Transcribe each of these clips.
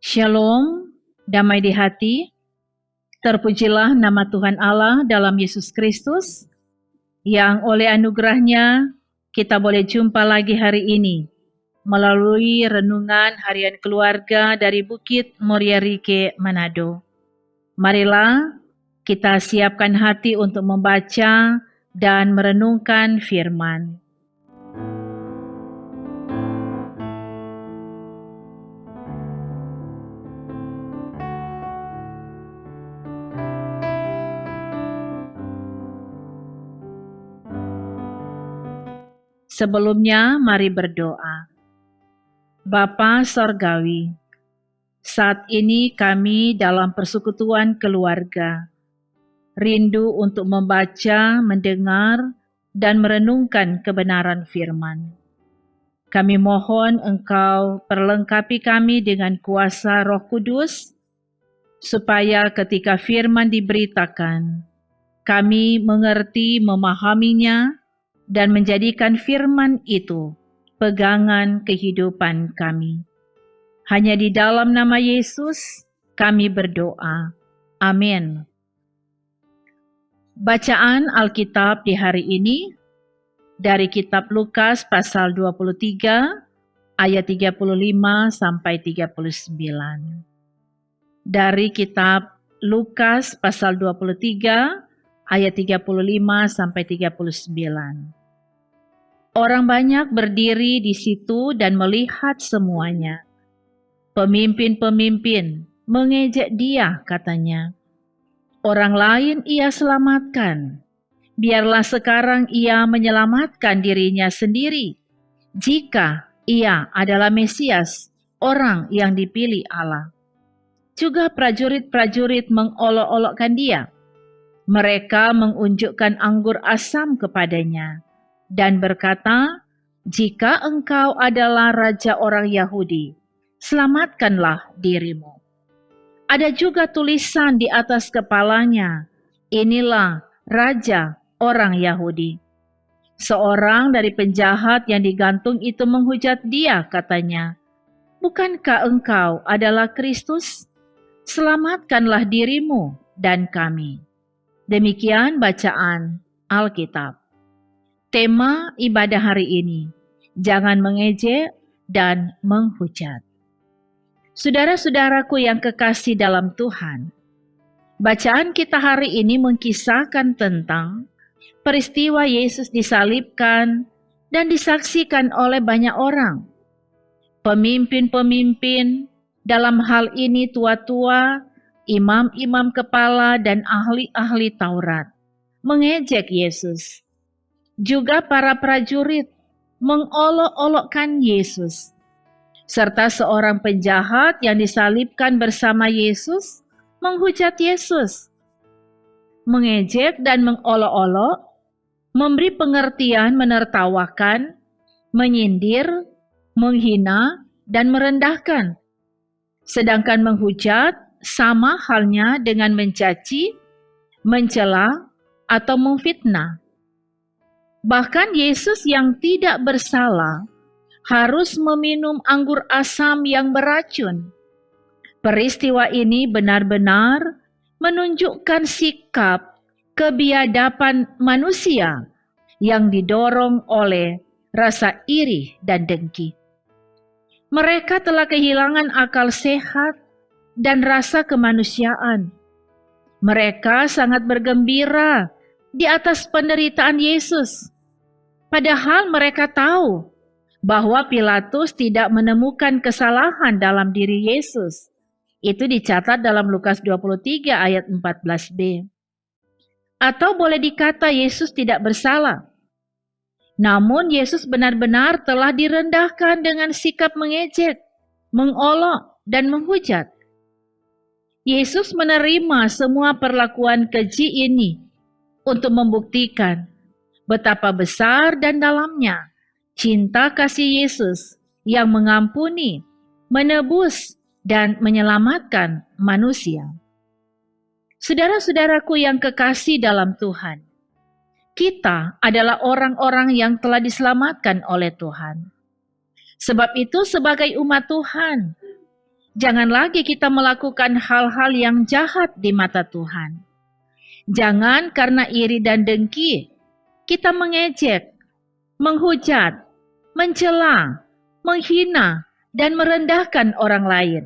Shalom, damai di hati, terpujilah nama Tuhan Allah dalam Yesus Kristus, yang oleh anugerahnya kita boleh jumpa lagi hari ini, melalui renungan harian keluarga dari Bukit Muria Rike, Manado. Marilah kita siapkan hati untuk membaca dan merenungkan firman. Sebelumnya, mari berdoa. Bapa Sorgawi, saat ini kami dalam persekutuan keluarga, rindu untuk membaca, mendengar, dan merenungkan kebenaran firman. Kami mohon Engkau perlengkapi kami dengan kuasa Roh Kudus, supaya ketika firman diberitakan, kami mengerti, memahaminya, dan menjadikan firman itu pegangan kehidupan kami. Hanya di dalam nama Yesus kami berdoa. Amin. Bacaan Alkitab di hari ini dari kitab Lukas pasal 23 ayat 35 sampai 39. Dari kitab Lukas pasal 23 ayat 35 sampai 39. Orang banyak berdiri di situ dan melihat semuanya. Pemimpin-pemimpin mengejek dia, katanya. Orang lain ia selamatkan. Biarlah sekarang ia menyelamatkan dirinya sendiri, jika ia adalah Mesias, orang yang dipilih Allah. Juga prajurit-prajurit mengolok-olokkan dia. Mereka mengunjukkan anggur asam kepadanya dan berkata, "Jika engkau adalah raja orang Yahudi, selamatkanlah dirimu." Ada juga tulisan di atas kepalanya, "Inilah raja orang Yahudi." Seorang dari penjahat yang digantung itu menghujat dia, katanya, "Bukankah engkau adalah Kristus? Selamatkanlah dirimu dan kami." Demikian bacaan Alkitab. Tema ibadah hari ini, jangan mengejek dan menghujat. Saudara-saudaraku yang kekasih dalam Tuhan, bacaan kita hari ini mengkisahkan tentang peristiwa Yesus disalibkan dan disaksikan oleh banyak orang. Pemimpin-pemimpin, dalam hal ini tua-tua, imam-imam kepala dan ahli-ahli Taurat, mengejek Yesus. Juga para prajurit mengolok-olokkan Yesus, serta seorang penjahat yang disalibkan bersama Yesus menghujat Yesus. Mengejek dan mengolok-olok, memberi pengertian menertawakan, menyindir, menghina, dan merendahkan. Sedangkan menghujat sama halnya dengan mencaci, mencela, atau memfitnah. Bahkan Yesus yang tidak bersalah harus meminum anggur asam yang beracun. Peristiwa ini benar-benar menunjukkan sikap kebiadaban manusia yang didorong oleh rasa iri dan dengki. Mereka telah kehilangan akal sehat dan rasa kemanusiaan. Mereka sangat bergembira di atas penderitaan Yesus. Padahal mereka tahu bahwa Pilatus tidak menemukan kesalahan dalam diri Yesus. Itu dicatat dalam Lukas 23 ayat 14b. Atau boleh dikata Yesus tidak bersalah. Namun Yesus benar-benar telah direndahkan dengan sikap mengejek, mengolok, dan menghujat. Yesus menerima semua perlakuan keji ini untuk membuktikan betapa besar dan dalamnya cinta kasih Yesus yang mengampuni, menebus, dan menyelamatkan manusia. Saudara-saudaraku yang kekasih dalam Tuhan, kita adalah orang-orang yang telah diselamatkan oleh Tuhan. Sebab itu sebagai umat Tuhan, Jangan lagi kita melakukan hal-hal yang jahat di mata Tuhan. Jangan karena iri dan dengki kita mengejek, menghujat, mencela, menghina, dan merendahkan orang lain.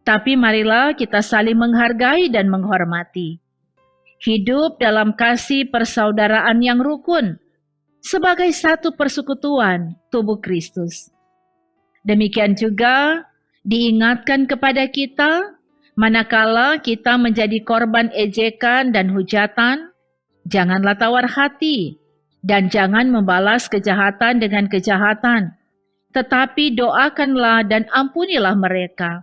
Tapi marilah kita saling menghargai dan menghormati. Hidup dalam kasih persaudaraan yang rukun sebagai satu persekutuan tubuh Kristus. Demikian juga diingatkan kepada kita, manakala kita menjadi korban ejekan dan hujatan, janganlah tawar hati dan jangan membalas kejahatan dengan kejahatan, tetapi doakanlah dan ampunilah mereka,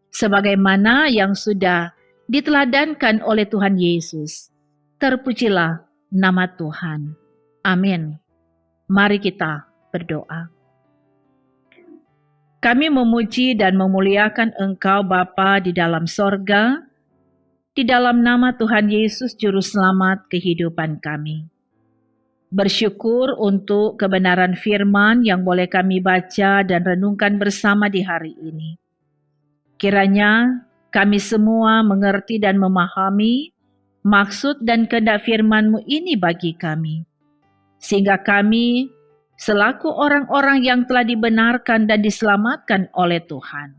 sebagaimana yang sudah diteladankan oleh Tuhan Yesus. Terpujilah nama Tuhan. Amin. Mari kita berdoa. Kami memuji dan memuliakan Engkau Bapa di dalam sorga, di dalam nama Tuhan Yesus Juru Selamat kehidupan kami. Bersyukur untuk kebenaran firman yang boleh kami baca dan renungkan bersama di hari ini. Kiranya kami semua mengerti dan memahami maksud dan kehendak firman-Mu ini bagi kami, sehingga kami selaku orang-orang yang telah dibenarkan dan diselamatkan oleh Tuhan,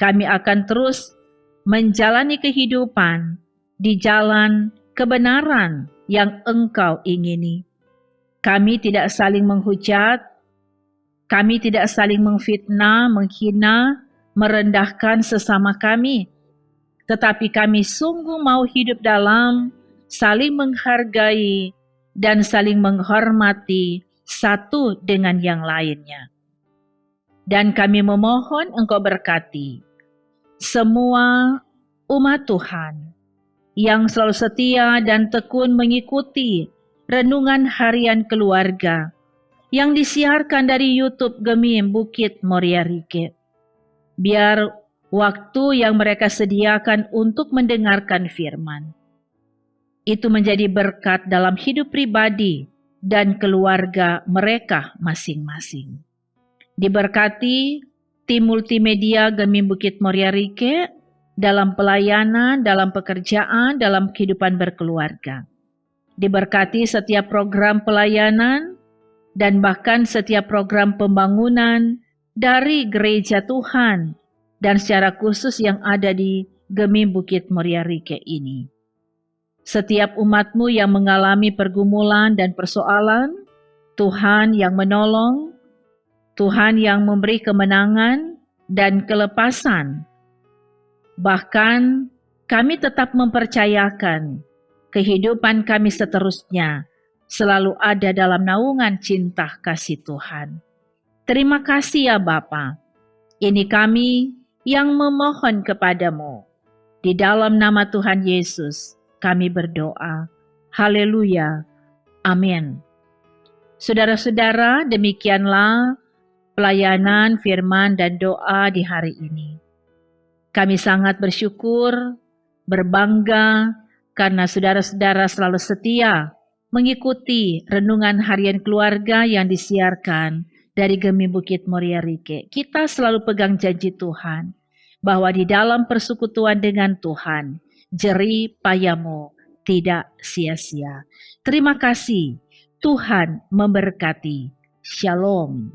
kami akan terus menjalani kehidupan di jalan kebenaran yang Engkau ingini. Kami tidak saling menghujat, kami tidak saling memfitnah, menghina, merendahkan sesama kami, tetapi kami sungguh mau hidup dalam saling menghargai dan saling menghormati satu dengan yang lainnya. Dan kami memohon Engkau berkati semua umat Tuhan yang selalu setia dan tekun mengikuti renungan harian keluarga yang disiarkan dari YouTube Gemim Bukit Moria Rike. Biar waktu yang mereka sediakan untuk mendengarkan firman itu menjadi berkat dalam hidup pribadi dan keluarga mereka masing-masing. Diberkati tim multimedia Gemim Bukit Moria Rike dalam pelayanan, dalam pekerjaan, dalam kehidupan berkeluarga. Diberkati setiap program pelayanan dan bahkan setiap program pembangunan dari gereja Tuhan dan secara khusus yang ada di Gemim Bukit Moria Rike ini. Setiap umat-Mu yang mengalami pergumulan dan persoalan, Tuhan yang menolong, Tuhan yang memberi kemenangan dan kelepasan. Bahkan kami tetap mempercayakan kehidupan kami seterusnya selalu ada dalam naungan cinta kasih Tuhan. Terima kasih ya Bapa. Ini kami yang memohon kepadamu. Di dalam nama Tuhan Yesus kami berdoa. Haleluya. Amin. Saudara-saudara, demikianlah pelayanan firman dan doa di hari ini. Kami sangat bersyukur, berbangga karena saudara-saudara selalu setia mengikuti renungan harian keluarga yang disiarkan dari Gemim Bukit Moria Rike. Kita selalu pegang janji Tuhan bahwa di dalam persekutuan dengan Tuhan, jerih payahmu tidak sia-sia. Terima kasih. Tuhan memberkati. Shalom.